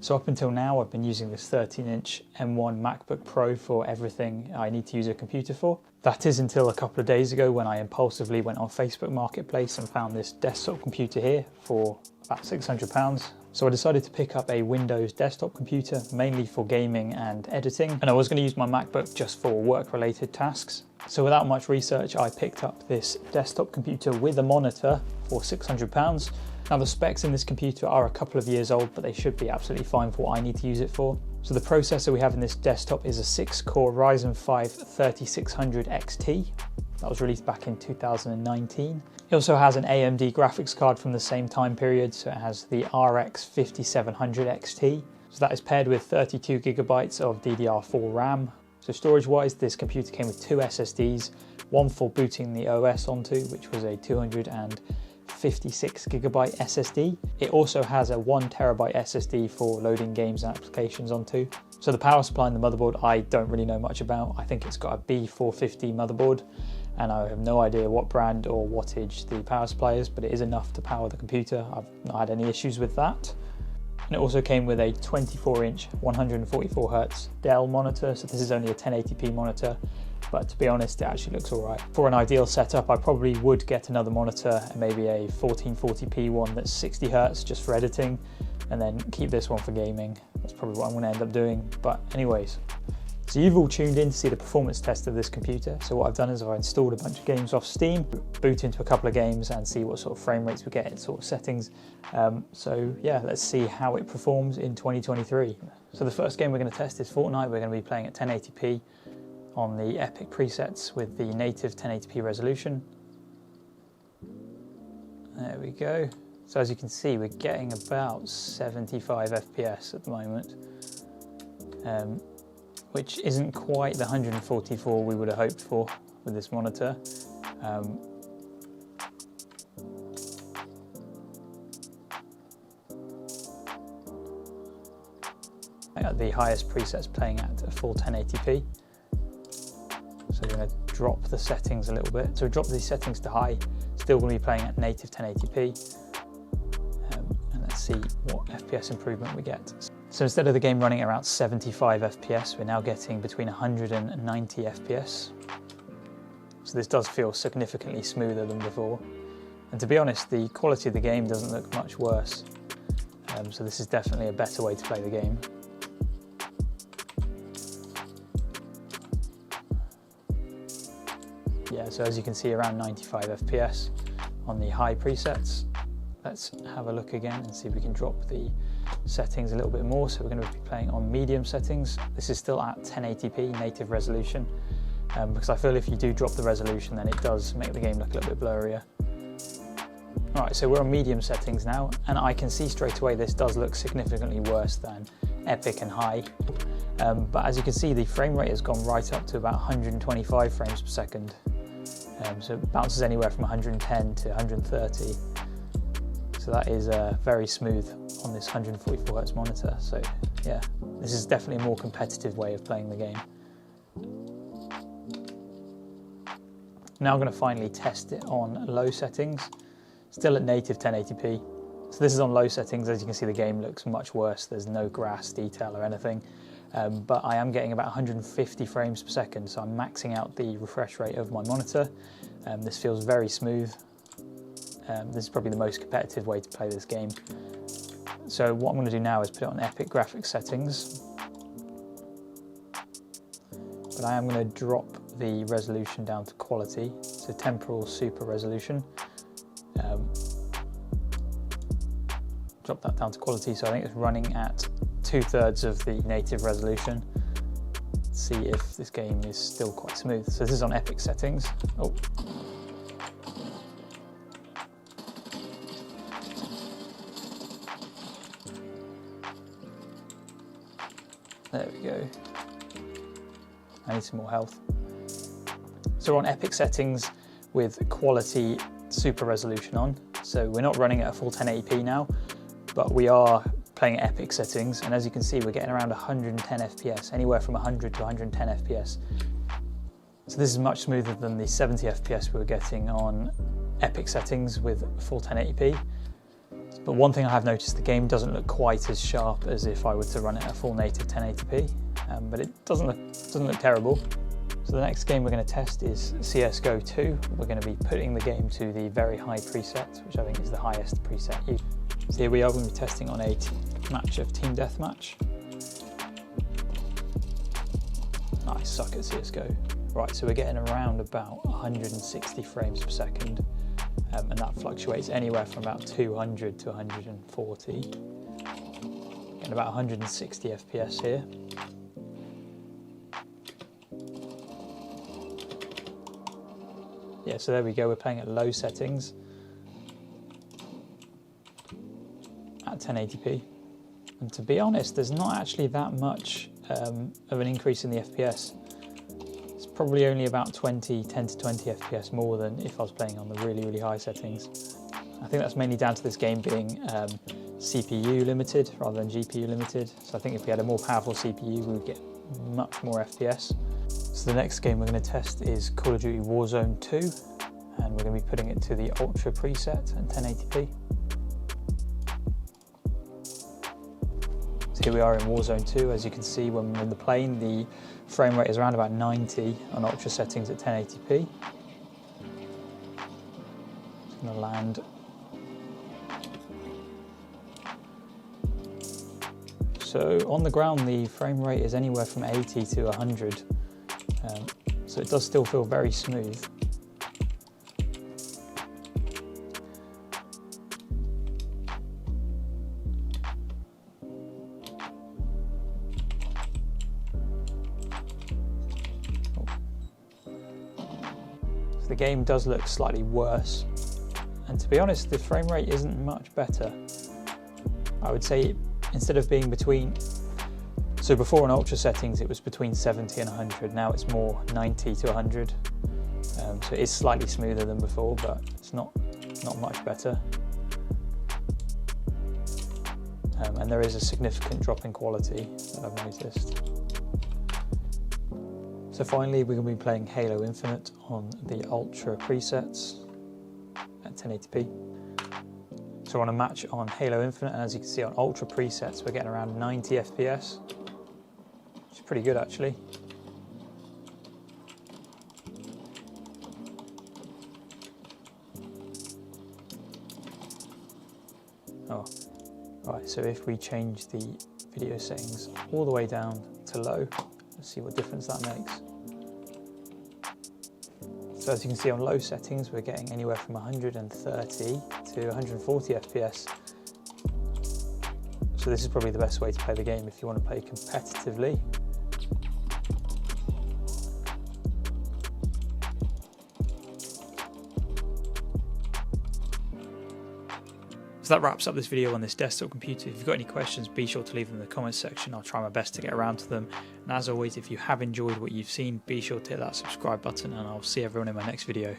So up until now, I've been using this 13-inch M1 MacBook Pro for everything I need to use a computer for. That is until a couple of days ago when I impulsively went on Facebook Marketplace and found this desktop computer here for about £600. So I decided to pick up a Windows desktop computer, mainly for gaming and editing. And I was going to use my MacBook just for work-related tasks. So without much research, I picked up this desktop computer with a monitor for £600. Now the specs in this computer are a couple of years old, but they should be absolutely fine for what I need to use it for. So the processor we have in this desktop is a 6-core Ryzen 5 3600 XT. That was released back in 2019. It also has an AMD graphics card from the same time period, so it has the RX 5700 XT. So that is paired with 32 gigabytes of DDR4 RAM. So storage wise, this computer came with 2 SSDs, one for booting the OS onto, which was a 256 gigabyte SSD. It also has a 1 terabyte SSD for loading games and applications onto. So the power supply and the motherboard, I don't really know much about. I think it's got a B450 motherboard, and I have no idea what brand or wattage the power supply is, but it is enough to power the computer. I've not had any issues with that. And it also came with a 24-inch 144Hz Dell monitor, so this is only a 1080p monitor, but to be honest, it actually looks all right. For an ideal setup, I probably would get another monitor, and maybe a 1440p one that's 60Hz just for editing, and then keep this one for gaming. That's probably what I'm going to end up doing. But anyways, so you've all tuned in to see the performance test of this computer. So what I've done is I've installed a bunch of games off Steam, boot into a couple of games and see what sort of frame rates we get in sort of settings. So yeah, let's see how it performs in 2023. So the first game we're going to test is Fortnite. We're going to be playing at 1080p on the Epic presets with the native 1080p resolution. There we go. So as you can see, we're getting about 75 FPS at the moment. Which isn't quite the 144 we would have hoped for with this monitor. I got the highest presets playing at a full 1080p. So we're going to drop the settings a little bit. So we drop these settings to high, still going to be playing at native 1080p. And let's see what FPS improvement we get. So instead of the game running at around 75 FPS, we're now getting between 190 FPS. So this does feel significantly smoother than before. And to be honest, the quality of the game doesn't look much worse. So this is definitely a better way to play the game. Yeah, so as you can see, around 95 FPS on the high presets. Let's have a look again and see if we can drop the settings a little bit more. So we're going to be playing on medium settings. This is still at 1080p native resolution, because I feel if you do drop the resolution, then it does make the game look a little bit blurrier. All right, so we're on medium settings now, and I can see straight away this does look significantly worse than Epic and High. But as you can see, the frame rate has gone right up to about 125 frames per second. So it bounces anywhere from 110 to 130. So that is very smooth on this 144Hz monitor. So yeah, this is definitely a more competitive way of playing the game. Now I'm going to finally test it on low settings, still at native 1080p. So this is on low settings. As you can see, the game looks much worse. There's no grass detail or anything. But I am getting about 150 frames per second, so I'm maxing out the refresh rate of my monitor. This feels very smooth. This is probably the most competitive way to play this game. So what I'm going to do now is put it on Epic graphics settings. But I am going to drop the resolution down to quality, so temporal super resolution. Drop that down to quality, so I think it's running at 2/3 of the native resolution. Let's see if this game is still quite smooth. So this is on Epic settings. Oh. There we go. I need some more health. So we're on Epic settings with quality super resolution on. So we're not running at a full 1080p now, but we are playing at Epic settings, and as you can see, we're getting around 110 FPS, anywhere from 100 to 110 FPS. So this is much smoother than the 70 FPS we were getting on Epic settings with full 1080p. But one thing I have noticed, the game doesn't look quite as sharp as if I were to run it at full native 1080p, but it doesn't look terrible. So the next game we're going to test is CSGO 2. We're going to be putting the game to the very high preset, which I think is the highest preset used. So here we are, we're going to be testing on a match of Team Deathmatch. I suck at CSGO. Right, so we're getting around about 160 frames per second. And that fluctuates anywhere from about 200 to 140. Getting about 160 FPS here. Yeah, so there we go, we're playing at low settings at 1080p. And to be honest, there's not actually that much of an increase in the FPS. It's probably only about 10 to 20 FPS more than if I was playing on the really high settings. I think that's mainly down to this game being CPU limited rather than GPU limited. So I think if we had a more powerful CPU, we would get much more FPS. So the next game we're going to test is Call of Duty Warzone 2, and we're going to be putting it to the Ultra preset at 1080p. So here we are in Warzone 2. As you can see, when we're in the plane, the frame rate is around about 90 on Ultra settings at 1080p. Just going to land. So on the ground, the frame rate is anywhere from 80 to 100. So it does still feel very smooth. So the game does look slightly worse. And to be honest, the frame rate isn't much better. I would say instead of being between, so before on Ultra settings it was between 70 and 100, now it's more 90 to 100. So it is slightly smoother than before, but it's not much better. And there is a significant drop in quality that I've noticed. So finally we're going to be playing Halo Infinite on the Ultra presets at 1080p. So we're on a match on Halo Infinite, and as you can see on Ultra presets we're getting around 90 FPS. Which is pretty good actually. Oh, right, so if we change the video settings all the way down to low, let's see what difference that makes. So as you can see on low settings, we're getting anywhere from 130 to 140 FPS. So this is probably the best way to play the game if you want to play competitively. So that wraps up this video on this desktop computer. If you've got any questions, be sure to leave them in the comments section. I'll try my best to get around to them. And as always, if you have enjoyed what you've seen, be sure to hit that subscribe button, and I'll see everyone in my next video.